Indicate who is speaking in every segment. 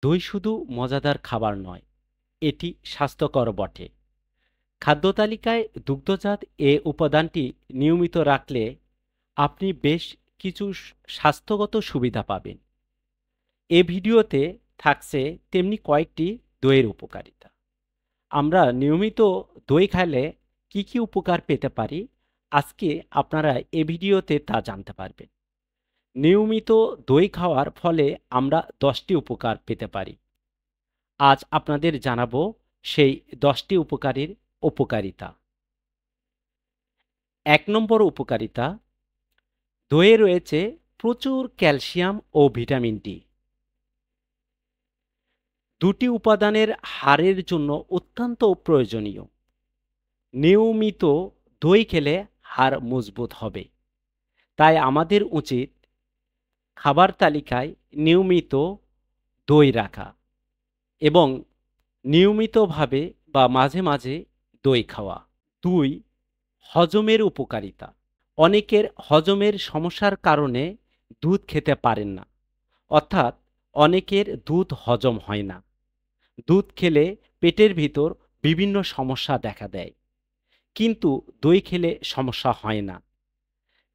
Speaker 1: দই শুধু মজাদার খাবার নয়, এটি স্বাস্থ্যকর বটে। খাদ্য তালিকায় দুগ্ধজাত এ উপাদানটি নিয়মিত রাখলে আপনি বেশ কিছু স্বাস্থ্যগত সুবিধা পাবেন। এ ভিডিওতে থাকছে তেমনি কয়েকটি দইয়ের উপকারিতা। আমরা নিয়মিত দই খেলে কি কি উপকার পেতে পারি, আজকে আপনারা এ ভিডিওতে তা জানতে পারবেন। নিয়মিত দই খাওয়ার ফলে আমরা 10টি উপকার পেতে পারি। আজ আপনাদের জানাবো সেই 10টি উপকারীর উপকারিতা। 1 নম্বর উপকারিতা, দইয়ে রয়েছে প্রচুর ক্যালসিয়াম ও ভিটামিন ডি। দুটি উপাদানের হাড়ের জন্য অত্যন্ত প্রয়োজনীয়। নিয়মিত দই খেলে হাড় মজবুত হবে। তাই আমাদের উচিত খাবার তালিকায় নিয়মিত দই রাখা এবং নিয়মিতভাবে বা মাঝে মাঝে দই খাওয়া। 2. হজমের উপকারিতা। অনেকের হজমের সমস্যার কারণে দুধ খেতে পারেন না, অর্থাৎ অনেকের দুধ হজম হয় না। দুধ খেলে পেটের ভিতর বিভিন্ন সমস্যা দেখা দেয়, কিন্তু দই খেলে সমস্যা হয় না।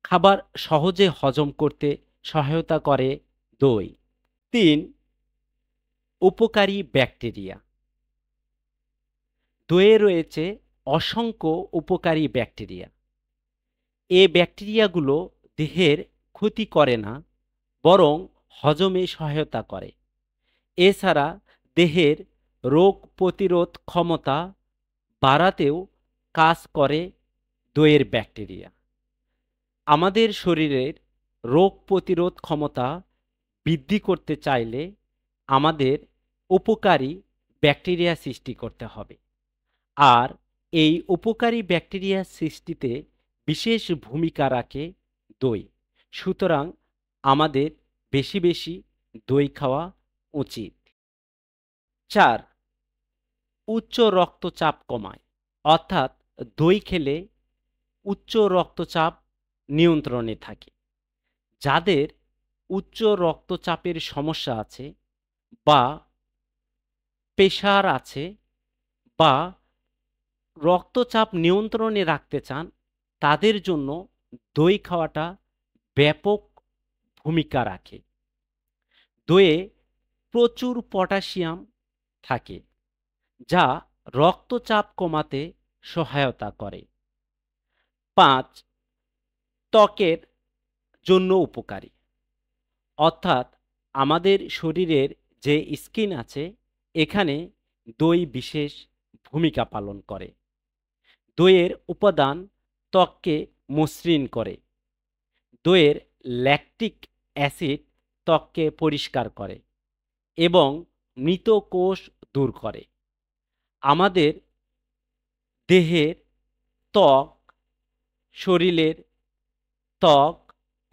Speaker 1: খাবার সহজে হজম করতে সহায়তা করে দই। 3. উপকারী ব্যাকটেরিয়া। দইয়ে রয়েছে অসংখ্য উপকারী ব্যাকটেরিয়া। এ ব্যাকটেরিয়াগুলো দেহের ক্ষতি করে না, বরং হজমে সহায়তা করে। এছাড়া দেহের রোগ প্রতিরোধ ক্ষমতা বাড়াতেও কাজ করে দইয়ের ব্যাকটেরিয়া। আমাদের শরীরের রোগ প্রতিরোধ ক্ষমতা বৃদ্ধি করতে চাইলে আমাদের উপকারী ব্যাকটেরিয়া সৃষ্টি করতে হবে। আর এই উপকারী ব্যাকটেরিয়া সৃষ্টিতে বিশেষ ভূমিকা রাখে দই। সুতরাং আমাদের বেশি বেশি দই খাওয়া উচিত। 4. উচ্চ রক্তচাপ কমায়, অর্থাৎ দই খেলে উচ্চ রক্তচাপ নিয়ন্ত্রণে থাকে। যাদের উচ্চ রক্তচাপের সমস্যা আছে বা প্রেশার আছে বা রক্তচাপ নিয়ন্ত্রণে রাখতে চান, তাদের জন্য দই খাওয়াটা ব্যাপক ভূমিকা রাখে। দইয়ে প্রচুর পটাশিয়াম থাকে, যা রক্তচাপ কমাতে সহায়তা করে। 5. ত্বকের জন্য উপকারী, অর্থাৎ আমাদের শরীরের যে স্কিন আছে, এখানে দই বিশেষ ভূমিকা পালন করে। দইয়ের উপাদান ত্বককে মসৃণ করে। দইয়ের ল্যাকটিক অ্যাসিড ত্বককে পরিষ্কার করে এবং মৃত কোষ দূর করে। আমাদের দেহের ত্বক, শরীরের ত্বক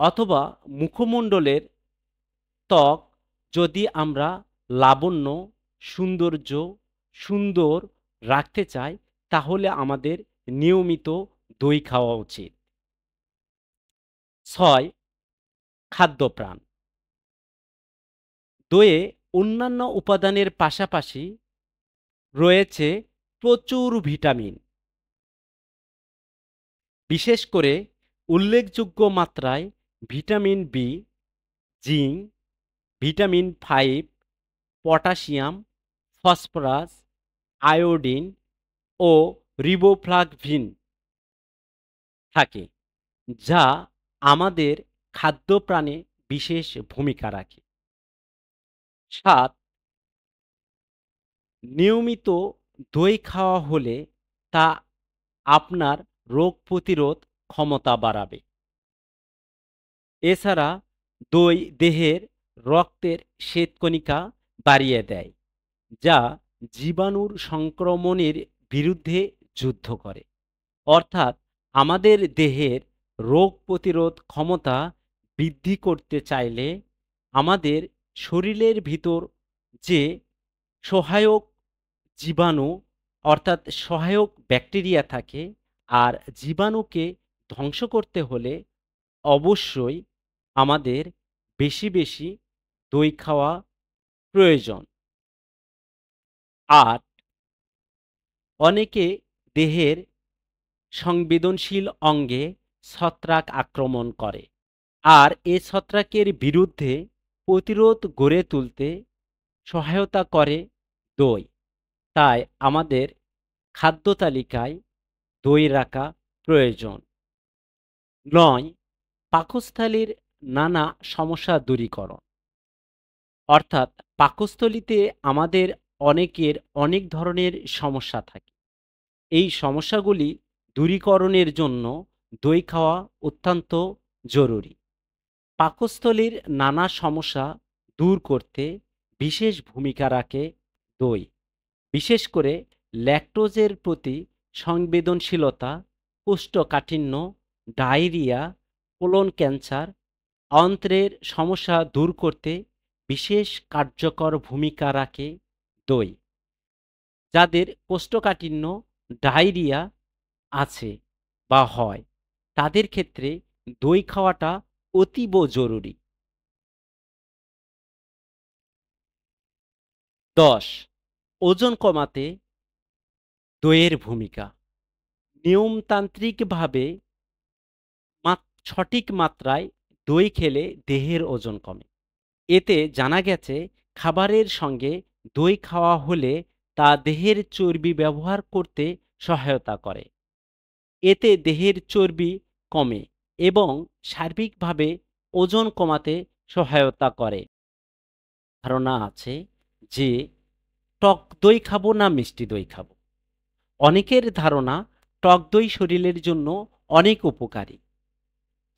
Speaker 1: অথবা মুখমণ্ডলের ত্বক যদি আমরা লাবণ্য, সৌন্দর্য, সুন্দর রাখতে চাই, তাহলে আমাদের নিয়মিত দই খাওয়া উচিত। 6. খাদ্যপ্রাণ। দইয়ে অন্যান্য উপাদানের পাশাপাশি রয়েছে প্রচুর ভিটামিন। বিশেষ করে উল্লেখযোগ্য মাত্রায় vitamin B, zinc, vitamin 5, potassium, phosphorus, iodine ও রিবোফ্লাভিন থাকে, যা আমাদের খাদ্যপ্রাণে বিশেষ ভূমিকা রাখে। 7. নিয়মিত দই খাওয়া হলে তা আপনার রোগ প্রতিরোধ ক্ষমতা বাড়াবে। এছাড়া দই দেহের রক্তের শ্বেতকণিকা বাড়িয়ে দেয়, যা জীবাণুর সংক্রমণের বিরুদ্ধে যুদ্ধ করে। অর্থাৎ আমাদের দেহের রোগ প্রতিরোধ ক্ষমতা বৃদ্ধি করতে চাইলে আমাদের শরীরের ভিতর যে সহায়ক জীবাণু অর্থাৎ সহায়ক ব্যাকটেরিয়া থাকে, আর জীবাণুকে ধ্বংস করতে হলে অবশ্যই আমাদের বেশি বেশি দই খাওয়া প্রয়োজন। 8. অনেকে দেহের সংবেদনশীল অঙ্গে ছত্রাক আক্রমণ করে, আর এ ছত্রাকের বিরুদ্ধে প্রতিরোধ গড়ে তুলতে সহায়তা করে দই। তাই আমাদের খাদ্য তালিকায় দই রাখা প্রয়োজন। 9. পাকস্থলীর নানা সমস্যা দূরীকরণ। অর্থাৎ পাকস্থলীতে আমাদের অনেকের অনেক ধরনের সমস্যা থাকে। এই সমস্যাগুলি দূরীকরণের জন্য দই খাওয়া অত্যন্ত জরুরি। পাকস্থলীর নানা সমস্যা দূর করতে বিশেষ ভূমিকা রাখে দই। বিশেষ করে ল্যাকটোজের প্রতি সংবেদনশীলতা, কোষ্ঠকাঠিন্য, ডায়রিয়া, কোলন ক্যান্সার, অন্ত্রের সমস্যা দূর করতে বিশেষ কার্যকর ভূমিকা রাখে দই। যাদের কোষ্ঠকাঠিন্য, ডায়রিয়া আছে বা হয়, তাদের ক্ষেত্রে দই খাওয়াটা অতীব জরুরি। 10. ওজন কমাতে দইয়ের ভূমিকা। নিয়মতান্ত্রিকভাবে সঠিক মাত্রায় দই খেলে দেহের ওজন কমে। এতে জানা গেছে খাবারের সঙ্গে দই খাওয়া হলে তা দেহের চর্বি ব্যবহার করতে সহায়তা করে। এতে দেহের চর্বি কমে এবং সার্বিকভাবে ওজন কমাতে সহায়তা করে। ধারণা আছে যে টক দই খাবো না মিষ্টি দই খাবো। অনেকের ধারণা টক দই শরীরের জন্য অনেক উপকারী,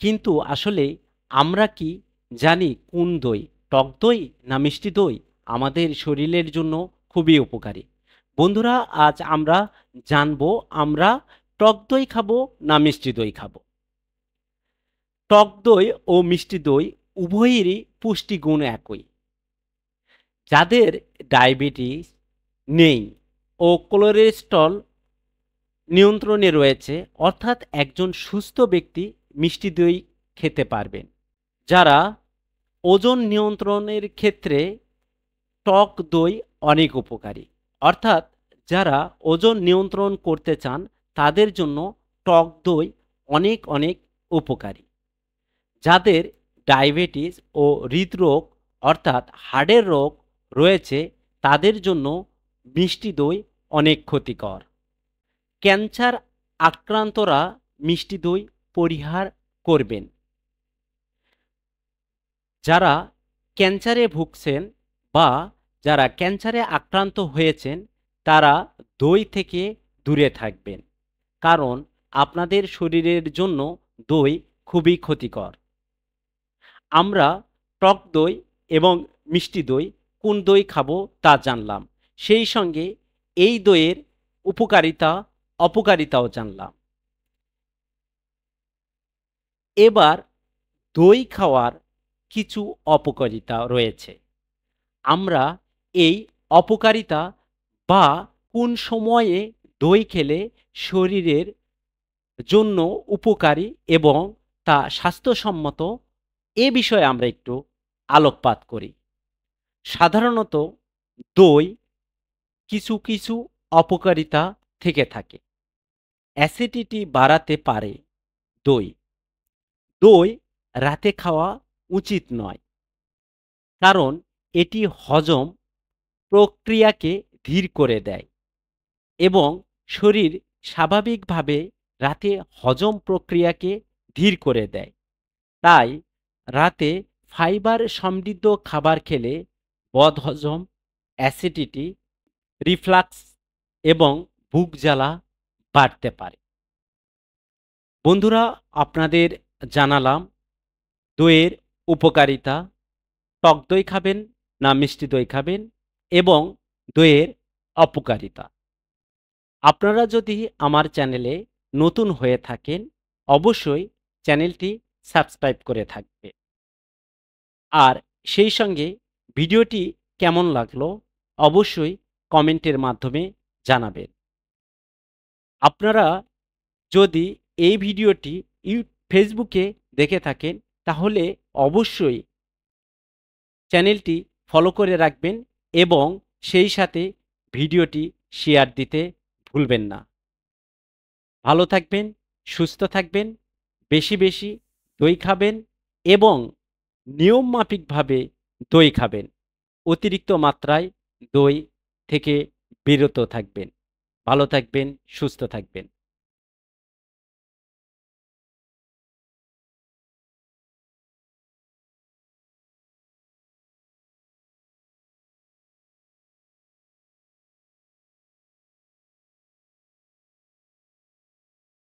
Speaker 1: কিন্তু আসলে আমরা কি জানি কোন দই টক দই না মিষ্টি দই আমাদের শরীরের জন্য খুবই উপকারী? বন্ধুরা, আজ আমরা জানবো আমরা টক দই খাবো না মিষ্টি দই খাবো। টক দই ও মিষ্টি দই উভয়েরই পুষ্টিগুণ একই। যাদের ডায়াবেটিস নেই ও কোলেস্টেরল নিয়ন্ত্রণে রয়েছে, অর্থাৎ একজন সুস্থ ব্যক্তি মিষ্টি দই খেতে পারবেন। যারা ওজন নিয়ন্ত্রণের ক্ষেত্রে টক দই অনেক উপকারী, অর্থাৎ যারা ওজন নিয়ন্ত্রণ করতে চান তাদের জন্য টক দই অনেক অনেক উপকারী। যাদের ডায়াবেটিস ও হৃদরোগ অর্থাৎ হার্টের রোগ রয়েছে তাদের জন্য মিষ্টি দই অনেক ক্ষতিকর। ক্যান্সার আক্রান্তরা মিষ্টি দই পরিহার করবেন। যারা ক্যান্সারে ভুগছেন বা যারা ক্যান্সারে আক্রান্ত হয়েছেন তারা দই থেকে দূরে থাকবেন, কারণ আপনাদের শরীরের জন্য দই খুবই ক্ষতিকর। আমরা টক দই এবং মিষ্টি দই কোন দই খাবো তা জানলাম, সেই সঙ্গে এই দইয়ের উপকারিতা অপকারিতাও জানলাম। এবার দই খাওয়ার কিছু অপকারিতা রয়েছে। আমরা এই অপকারিতা বা কোন সময়ে দই খেলে শরীরের জন্য উপকারী এবং তা স্বাস্থ্যসম্মত এ বিষয়ে আমরা একটু আলোকপাত করি। সাধারণত দই কিছু কিছু অপকারিতা থেকে থাকে। অ্যাসিডিটি বাড়াতে পারে দই। দই রাতে খাওয়া উচিত নয়, কারণ এটি হজম প্রক্রিয়াকে ধীর করে দেয় এবং শরীর স্বাভাবিকভাবে রাতে হজম প্রক্রিয়াকে ধীর করে দেয়। তাই রাতে ফাইবার সমৃদ্ধ খাবার খেলে বদহজম, অ্যাসিডিটি, রিফ্লাক্স এবং বুক জ্বালা বাড়তে পারে। বন্ধুরা, আপনাদের জানালাম দইয়ের উপকারিতা, টক দই খাবেন না মিষ্টি দই খাবেন এবং দইয়ের অপকারিতা। আপনারা যদি আমার চ্যানেলে নতুন হয়ে থাকেন অবশ্যই চ্যানেলটি সাবস্ক্রাইব করে থাকবে, আর সেই সঙ্গে ভিডিওটি কেমন লাগলো অবশ্যই কমেন্টের মাধ্যমে জানাবেন। আপনারা যদি এই ভিডিওটি ফেসবুকে দেখে থাকেন তাহলে অবশ্যই চ্যানেলটি ফলো করে রাখবেন এবং সেই সাথে ভিডিওটি শেয়ার দিতে ভুলবেন না। ভালো থাকবেন, সুস্থ থাকবেন, বেশি বেশি দই খাবেন এবং নিয়মমাফিকভাবে দই খাবেন। অতিরিক্ত মাত্রায় দই থেকে বিরত থাকবেন। ভালো থাকবেন, সুস্থ থাকবেন।